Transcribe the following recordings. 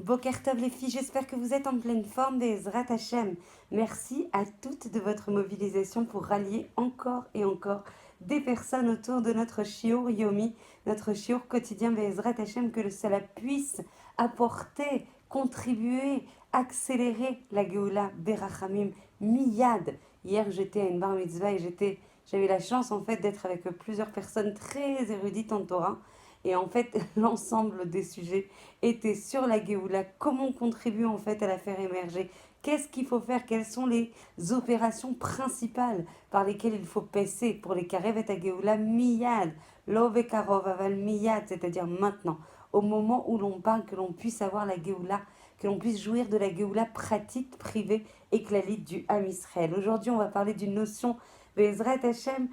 Boker Tov les filles, j'espère que vous êtes en pleine forme Bezrat Hashem. Merci à toutes de votre mobilisation pour rallier encore et encore des personnes autour de notre shiur Yomi, notre shiur quotidien Bezrat Hashem, que cela puisse apporter, contribuer, accélérer la Géoula Berachamim Miyad. Hier j'étais à une bar mitzvah et j'avais la chance en fait d'être avec plusieurs personnes très érudites en Torah. Et en fait, l'ensemble des sujets était sur la Géoula, comment on contribue en fait à la faire émerger, qu'est-ce qu'il faut faire, quelles sont les opérations principales par lesquelles il faut passer pour les Karevet à Géoula miyad, love karov aval miyad, c'est-à-dire maintenant, au moment où l'on parle, que l'on puisse avoir la Géoula, que l'on puisse jouir de la Géoula pratique, privée et clalite du Ham Israël. Aujourd'hui, on va parler d'une notion, Bezrat Hashem,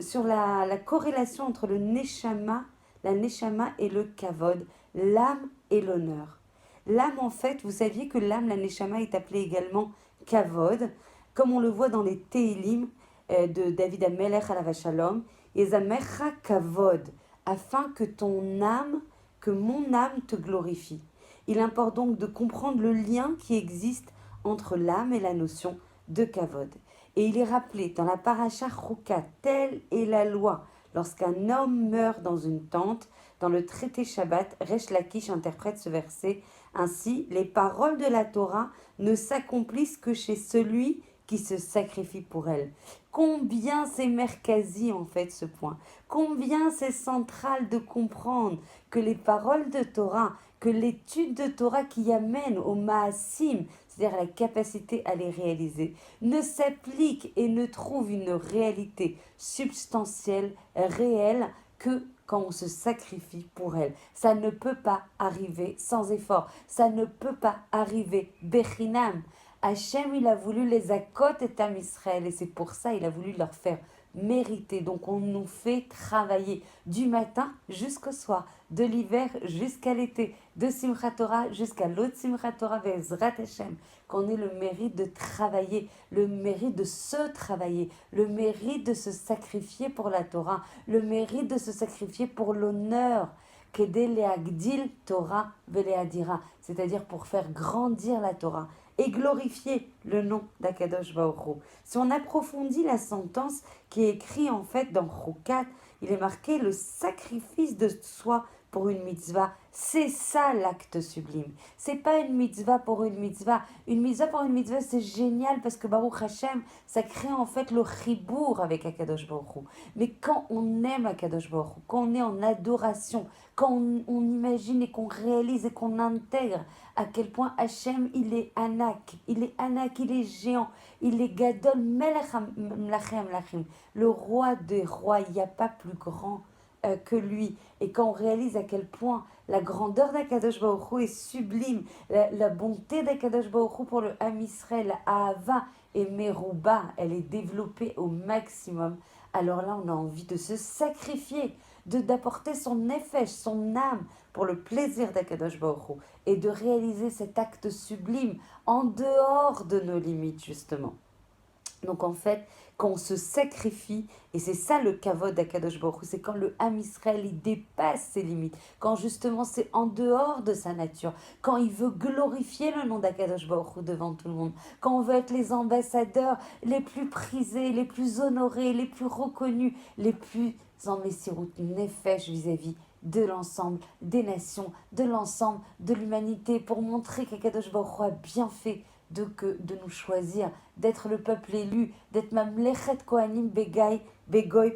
sur la corrélation entre le Neshama, la Neshama et le Kavod, l'âme et l'honneur. L'âme, en fait, vous saviez que l'âme, la Neshama, est appelée également Kavod, comme on le voit dans les Tehilim de David Amelech Alav Shalom, Yezamecha Kavod, afin que ton âme, que mon âme te glorifie. Il importe donc de comprendre le lien qui existe entre l'âme et la notion de Kavod. Et il est rappelé dans la paracha Chukat, telle est la loi. Lorsqu'un homme meurt dans une tente, dans le traité Shabbat, Resh Lakish interprète ce verset ainsi: les paroles de la Torah ne s'accomplissent que chez celui qui se sacrifie pour elle. Combien c'est merkazi en fait ce point. Combien c'est central de comprendre que les paroles de Torah, que l'étude de Torah qui amène au Maasim, c'est-à-dire la capacité à les réaliser, ne s'applique et ne trouve une réalité substantielle, réelle, que quand on se sacrifie pour elle. Ça ne peut pas arriver sans effort. Ça ne peut pas arriver bechinam. Hachem, il a voulu les akot et Am Israël, et c'est pour ça il a voulu leur faire mériter. Donc on nous fait travailler du matin jusqu'au soir, de l'hiver jusqu'à l'été, de Simchat Torah jusqu'à l'autre Simchat Torah, Bezrat Hashem, qu'on ait le mérite de travailler, le mérite de se travailler, le mérite de se sacrifier pour la Torah, le mérite de se sacrifier pour l'honneur, Kedé leagdil Torah veleadira, c'est-à-dire pour faire grandir la Torah et glorifier le nom d'Akadosh Baruch Hu. Si on approfondit la sentence qui est écrite en fait dans Chukat, il est marqué le sacrifice de soi pour une mitzvah. C'est ça l'acte sublime. C'est pas une mitzvah pour une mitzvah. Une mitzvah pour une mitzvah, c'est génial parce que Baruch Hashem, ça crée en fait le chibour avec Akadosh Baruch Hu. Mais quand on aime Akadosh Baruch Hu, quand on est en adoration, quand on imagine et qu'on réalise et qu'on intègre à quel point Hachem, il est Anak, il est géant, il est Gadol Melech Mlachim, le roi des rois, il n'y a pas plus grand que lui. Et quand on réalise à quel point la grandeur d'Akadosh Baruch Hu est sublime, la bonté d'Akadosh Baruch Hu pour le Ham Israël, la Ahava et Merouba, elle est développée au maximum, alors là on a envie de se sacrifier, d'apporter son nefesh, son âme, pour le plaisir d'Akadosh Baruch Hu, et de réaliser cet acte sublime en dehors de nos limites justement. Donc en fait, quand on se sacrifie, et c'est ça le kavod d'Akadosh Baruch Hu, c'est quand le Ham Israël il dépasse ses limites, quand justement c'est en dehors de sa nature, quand il veut glorifier le nom d'Akadosh Baruch Hu devant tout le monde, quand on veut être les ambassadeurs les plus prisés, les plus honorés, les plus reconnus, les plus en Messirut Nefesh vis-à-vis de l'ensemble des nations, de l'ensemble de l'humanité, pour montrer qu'Akadosh Baruch Hu a bien fait de nous choisir, d'être le peuple élu, d'être Mamlechet Kohanim Begoy,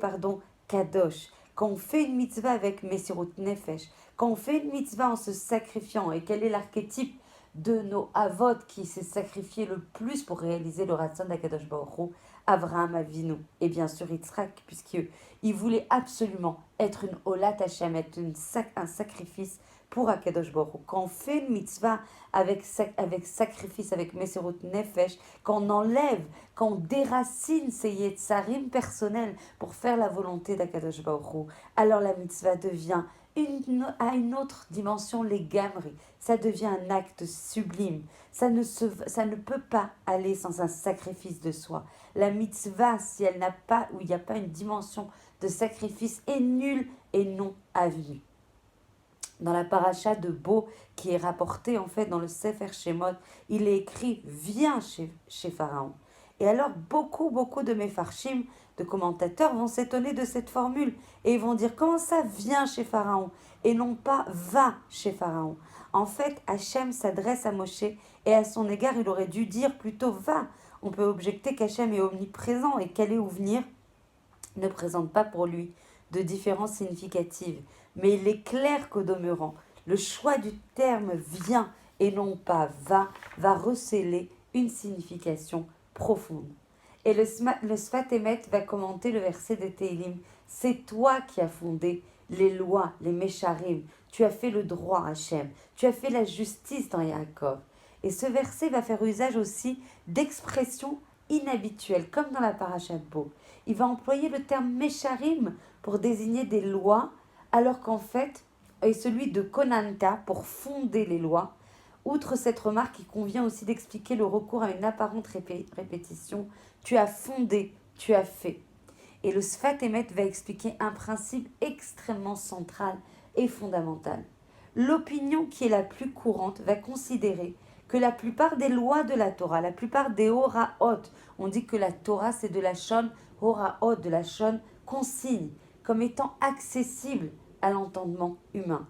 Kadosh. Quand on fait une mitzvah avec Messirut Nefesh, quand on fait une mitzvah en se sacrifiant, et quel est l'archétype de nos avot qui s'est sacrifié le plus pour réaliser le Ratzon d'Akadosh Baruch Hu, Avraham Avinu, et bien sûr Yitzhak, puisqu'il voulait absolument être une Olat Hashem, être un sacrifice pour Akadosh Baruch Hu. Quand on fait une mitzvah avec sacrifice, avec Messirut Nefesh, quand on enlève, quand on déracine ses yetzarim personnels pour faire la volonté d'Akadosh Baruch Hu, alors la mitzvah devient à une autre dimension, les gamri. Ça devient un acte sublime. Ça ne peut pas aller sans un sacrifice de soi. La mitzvah, si elle n'a pas, où il n'y a pas une dimension de sacrifice, est nulle et non avenue. Dans la paracha de Bo, qui est rapportée en fait dans le Sefer Shemot, il est écrit viens chez Pharaon. Et alors beaucoup de Mefarshim, de commentateurs, vont s'étonner de cette formule et ils vont dire comment ça viens chez Pharaon et non pas va chez Pharaon. En fait, Hachem s'adresse à Moshe et à son égard, il aurait dû dire plutôt va. On peut objecter qu'Hachem est omniprésent et qu'aller ou venir ne présente pas pour lui de différence significative. Mais il est clair qu'au demeurant, le choix du terme vient et non pas va receler une signification profonde. Et le Sfat Emet va commenter le verset de Teilim. C'est toi qui as fondé les lois, les Mesharim. Tu as fait le droit, Hachem. Tu as fait la justice dans Yaakov. Et ce verset va faire usage aussi d'expressions inhabituelles, comme dans la paracha de Bo. Il va employer le terme Mesharim pour désigner des lois, alors qu'en fait, est celui de Konanka pour fonder les lois. Outre cette remarque, il convient aussi d'expliquer le recours à une apparente répétition. Tu as fondé, tu as fait. Et le Sfat Emet va expliquer un principe extrêmement central et fondamental. L'opinion qui est la plus courante va considérer que la plupart des lois de la Torah, la plupart des Horaot, on dit que la Torah c'est de la Shon Horaot, de la Shon consigne, comme étant accessible à l'entendement humain.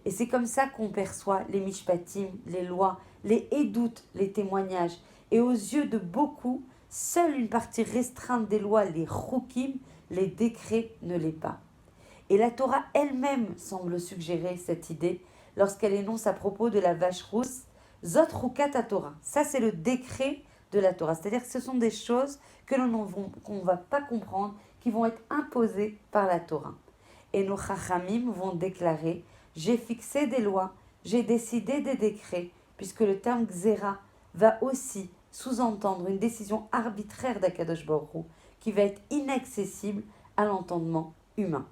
Et c'est comme ça qu'on perçoit les mishpatim, les lois, les édoutes, les témoignages. Et aux yeux de beaucoup, seule une partie restreinte des lois, les chukim, les décrets, ne l'est pas. Et la Torah elle-même semble suggérer cette idée lorsqu'elle énonce à propos de la vache rousse, Zot Rukat Torah. Ça, c'est le décret de la Torah. C'est-à-dire que ce sont des choses qu'on ne va pas comprendre, qui vont être imposées par la Torah. Et nos chachamim vont déclarer j'ai fixé des lois, j'ai décidé des décrets, puisque le terme Xéra va aussi sous-entendre une décision arbitraire d'Akadosh Baruch Hu, qui va être inaccessible à l'entendement humain.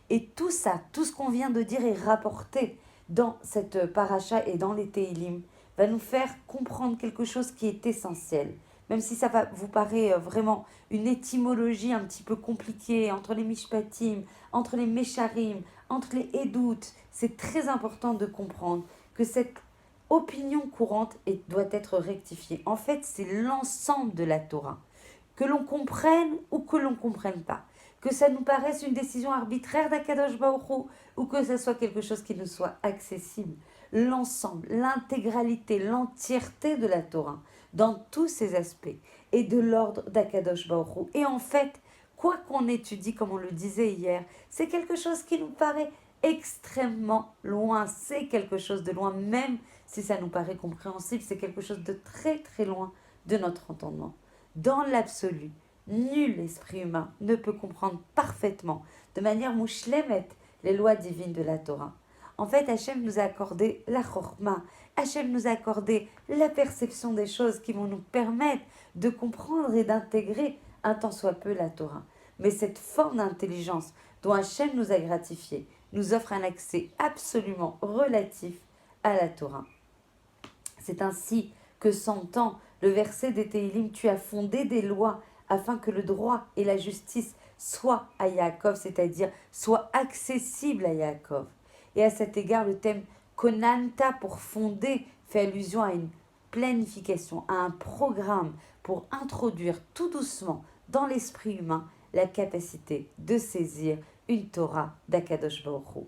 Et tout ça, tout ce qu'on vient de dire est rapporté dans cette paracha et dans les Teilim, va nous faire comprendre quelque chose qui est essentiel. Même si ça va vous paraît vraiment une étymologie un petit peu compliquée entre les mishpatim, entre les mesharim, entre les édoutes, c'est très important de comprendre que cette opinion courante doit être rectifiée. En fait, c'est l'ensemble de la Torah. Que l'on comprenne ou que l'on ne comprenne pas. Que ça nous paraisse une décision arbitraire d'Akadosh Baruch Hu, ou que ce soit quelque chose qui nous soit accessible. L'ensemble, l'intégralité, l'entièreté de la Torah, dans tous ses aspects, est de l'ordre d'Akadosh Baruch Hu. Et en fait, quoi qu'on étudie, comme on le disait hier, c'est quelque chose qui nous paraît extrêmement loin. C'est quelque chose de loin, même si ça nous paraît compréhensible, c'est quelque chose de très très loin de notre entendement. Dans l'absolu, nul esprit humain ne peut comprendre parfaitement, de manière mouchlemet, les lois divines de la Torah. En fait, Hachem nous a accordé la chorma, Hachem nous a accordé la perception des choses qui vont nous permettre de comprendre et d'intégrer un tant soit peu la Torah. Mais cette forme d'intelligence dont Hachem nous a gratifié nous offre un accès absolument relatif à la Torah. C'est ainsi que s'entend le verset des Teilim, tu as fondé des lois afin que le droit et la justice soient à Yaakov, c'est-à-dire soient accessibles à Yaakov. Et à cet égard, le thème Konanta pour fonder fait allusion à une planification, à un programme pour introduire tout doucement dans l'esprit humain la capacité de saisir une Torah d'Akadosh Baruch Hu.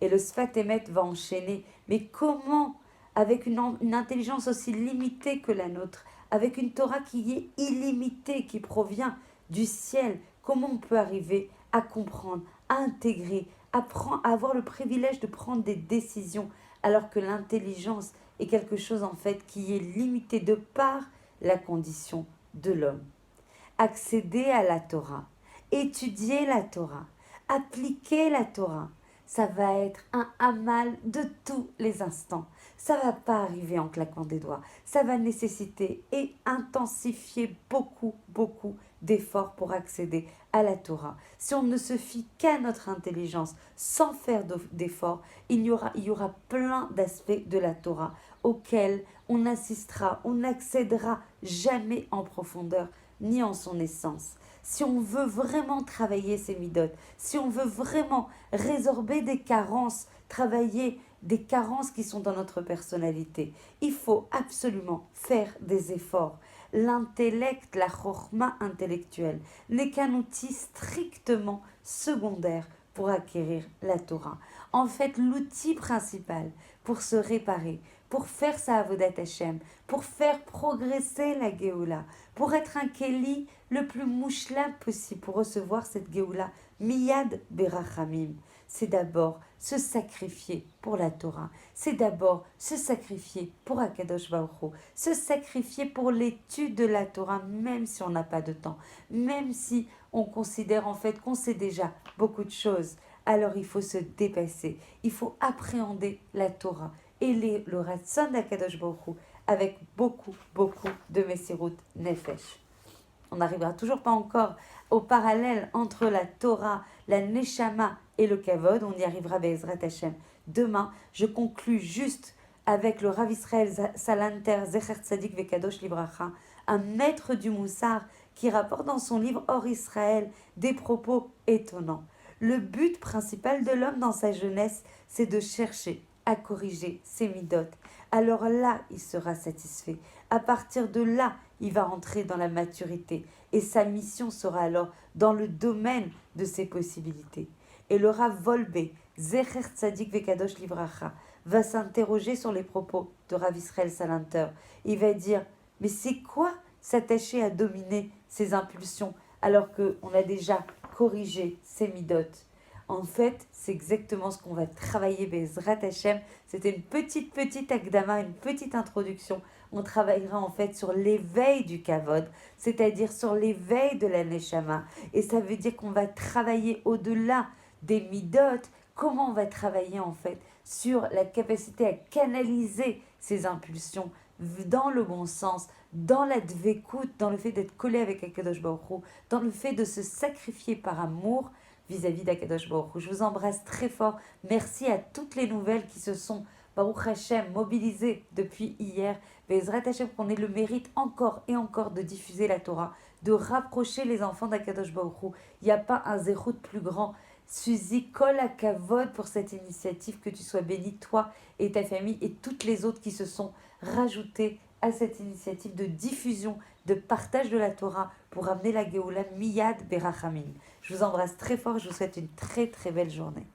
Et le Sfat Emet va enchaîner, mais comment, avec une intelligence aussi limitée que la nôtre, avec une Torah qui est illimitée, qui provient du ciel, comment on peut arriver à comprendre, à intégrer, à avoir le privilège de prendre des décisions, alors que l'intelligence est quelque chose en fait qui est limité de par la condition de l'homme. Accéder à la Torah, étudier la Torah, appliquer la Torah, ça va être un amal de tous les instants. Ça ne va pas arriver en claquant des doigts. Ça va nécessiter et intensifier beaucoup d'efforts pour accéder à la Torah. Si on ne se fie qu'à notre intelligence sans faire d'efforts, il y aura plein d'aspects de la Torah auxquels on assistera, on n'accédera jamais en profondeur ni en son essence. Si on veut vraiment travailler ces midotes, si on veut vraiment résorber des carences, travailler des carences qui sont dans notre personnalité. Il faut absolument faire des efforts. L'intellect, la chorma intellectuelle, n'est qu'un outil strictement secondaire pour acquérir la Torah. En fait, l'outil principal pour se réparer, pour faire sa avodat Hashem, pour faire progresser la Géoula, pour être un Kéli le plus mouchlam possible, pour recevoir cette Géoula, miyad berachamim, c'est d'abord se sacrifier pour la Torah. C'est d'abord se sacrifier pour Akadosh Baruch Hu, se sacrifier pour l'étude de la Torah, même si on n'a pas de temps, même si on considère en fait qu'on sait déjà beaucoup de choses. Alors il faut se dépasser, il faut appréhender la Torah et le Ratzon d'Akadosh Baruch Hu avec beaucoup de Messirut Nefesh. On n'arrivera toujours pas encore au parallèle entre la Torah, la Neshama et le Kavod. On y arrivera Be'ezrat Hashem. Demain, je conclus juste avec le Rav Israël Salanter, Zecher Tzadik Vekadosh Livracha, un maître du Moussar qui rapporte dans son livre Or Israël des propos étonnants. Le but principal de l'homme dans sa jeunesse, c'est de chercher à corriger ses midotes. Alors là, il sera satisfait. À partir de là, il va entrer dans la maturité et sa mission sera alors dans le domaine de ses possibilités. Et le Rav Volbe, Zecher Tzadik Vekadosh Livracha, va s'interroger sur les propos de Rav Israël Salanter. Il va dire, mais c'est quoi s'attacher à dominer ses impulsions alors qu'on a déjà corrigé ses midotes? En fait, c'est exactement ce qu'on va travailler Bezrat Hashem. C'était une petite akdama, une petite introduction. On travaillera en fait sur l'éveil du kavod, c'est-à-dire sur l'éveil de la neshama. Et ça veut dire qu'on va travailler au-delà des midot. Comment on va travailler en fait sur la capacité à canaliser ces impulsions dans le bon sens, dans la dvekout, dans le fait d'être collé avec Akadosh Baruch Hu, dans le fait de se sacrifier par amour vis-à-vis d'Akadosh Baruch Hu. Je vous embrasse très fort. Merci à toutes les nouvelles qui se sont, Baruch Hashem, mobilisées depuis hier. Bezrat Hashem, qu'on ait le mérite encore et encore de diffuser la Torah, de rapprocher les enfants d'Akadosh Baruch Hu. Il n'y a pas un zérout plus grand. Suzy, kol hakavod pour cette initiative, que tu sois béni, toi et ta famille et toutes les autres qui se sont rajoutées à cette initiative de diffusion, de partage de la Torah pour amener la Géoula miyad berachamim. Je vous embrasse très fort et je vous souhaite une très belle journée.